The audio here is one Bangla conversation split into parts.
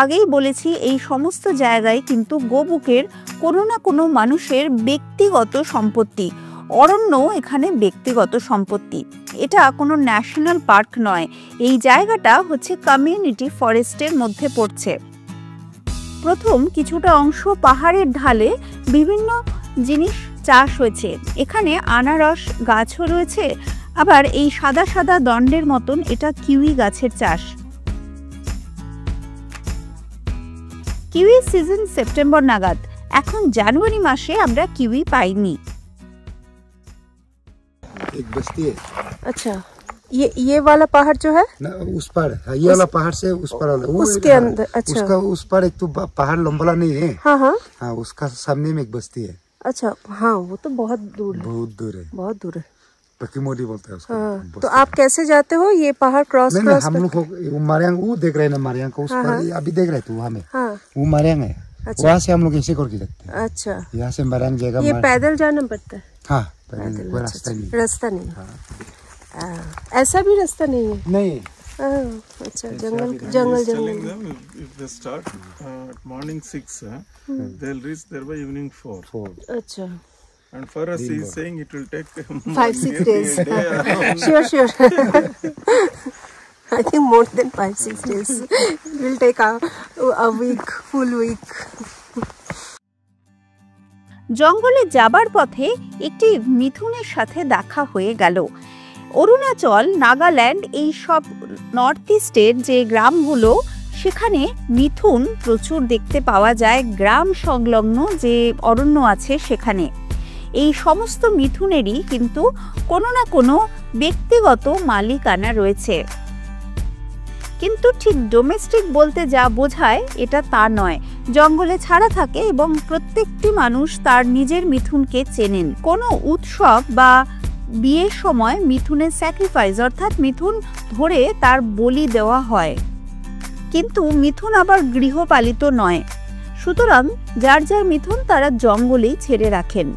আগেই বলেছি এই সমস্ত জায়গায় কিন্তু গোবুকের কোনো না কোনো মানুষের ব্যক্তিগত সম্পত্তি। অরণ্য এখানে ব্যক্তিগত সম্পত্তি, এটা কোনো ন্যাশনাল পার্ক নয়। এই জায়গাটা হচ্ছে কমিউনিটি ফরেস্টের মধ্যে পড়ছে। প্রথম কিছুটা অংশ পাহাড়ের ঢালে বিভিন্ন জিনিস চাষ হয়েছে। এখানে আনারস গাছও রয়েছে, আবার এই সাদা সাদা দণ্ডের মতন এটা কিউই গাছের চাষ। কিউই সিজন সেপ্টেম্বর নাগাদ, এখন জানুয়ারি মাসে আমরা কিউই পাইনি। एक बस्ती है। अच्छा, ये वाला पहाड़ जो है ना, उस पार ये वाला पहाड़ से उस पार उसके अंदर। अच्छा, उसका उस पार एक तो पहाड़ लंबा नहीं है। हाँ हाँ हाँ, उसका सामने में एक बस्ती है। अच्छा, हाँ वो तो बहुत दूर है, बहुत दूर है, बहुत दूर है। पकीमोडी बोलते हैं उसको। हाँ, तो आप कैसे जाते हो ये पहाड़ क्रॉस? नहीं, हम लोग मारियांग वो देख रहे हैं ना, मारियांग को उस पर अभी देख रहे थे वहाँ में। हाँ, वो मारियांग है। अच्छा, वहाँ से हम लोग ऐसे करके जाते हैं। अच्छा, यहाँ से मारियांग जाएगा। ये पैदल जाना पड़ता है? हाँ, कोई रास्ता नहीं। रास्ता नहीं। ऐसा भी रास्ता नहीं है? नहीं। अच्छा, जंगल जंगल जंगल। If they start at morning 6, they'll reach there by evening 4. अच्छा, And for us, he's saying it will take 5-6 days. Sure. I think more than 5-6 days. It will take a week, full week. জঙ্গলে যাবার পথে একটি মিথুনের সাথে দেখা হয়ে গেল। অরুণাচল, নাগাল্যান্ড, এই সব নর্থ ইস্টের যে গ্রামগুলো, সেখানে মিথুন প্রচুর দেখতে পাওয়া যায়। গ্রাম সংলগ্ন যে অরণ্য আছে সেখানে এই সমস্ত মিথুনেরই কিন্তু কোনো না কোনো ব্যক্তিগত মালিকানা রয়েছে। কিন্তু ঠিক ডোমেস্টিক বলতে যা বোঝায় এটা তা নয়। জঙ্গলে ছাড়া থাকে এবং প্রত্যেকটি মানুষ তার নিজের মিথুনকে চেনেন। কোনো উৎসব বা বিয়ের সময় মিথুনের স্যাক্রিফাইস অর্থাৎ মিথুন ধরে তার বলি দেওয়া হয়। কিন্তু মিথুন আবার গৃহপালিত নয়, সুতরাং যার যার মিথুন তারা জঙ্গলেই ছেড়ে রাখেন।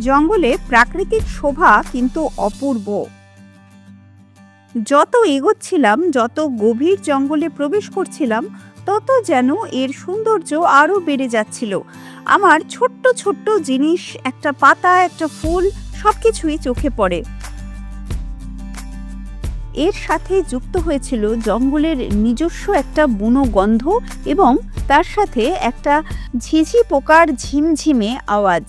জঙ্গলে প্রাকৃতিক শোভা কিন্তু অপূর্ব। যত এগোচ্ছিলাম, যত গভীর জঙ্গলে প্রবেশ করছিলাম, তত যেন এর সৌন্দর্য আরো বেড়ে যাচ্ছিল। আমার ছোট্ট ছোট্ট জিনিস, একটা পাতা, একটা ফুল, সবকিছুই চোখে পড়ে। এর সাথে যুক্ত হয়েছিল জঙ্গলের নিজস্ব একটা বুনো গন্ধ এবং তার সাথে একটা ঝিঝি পোকার ঝিমঝিমে আওয়াজ।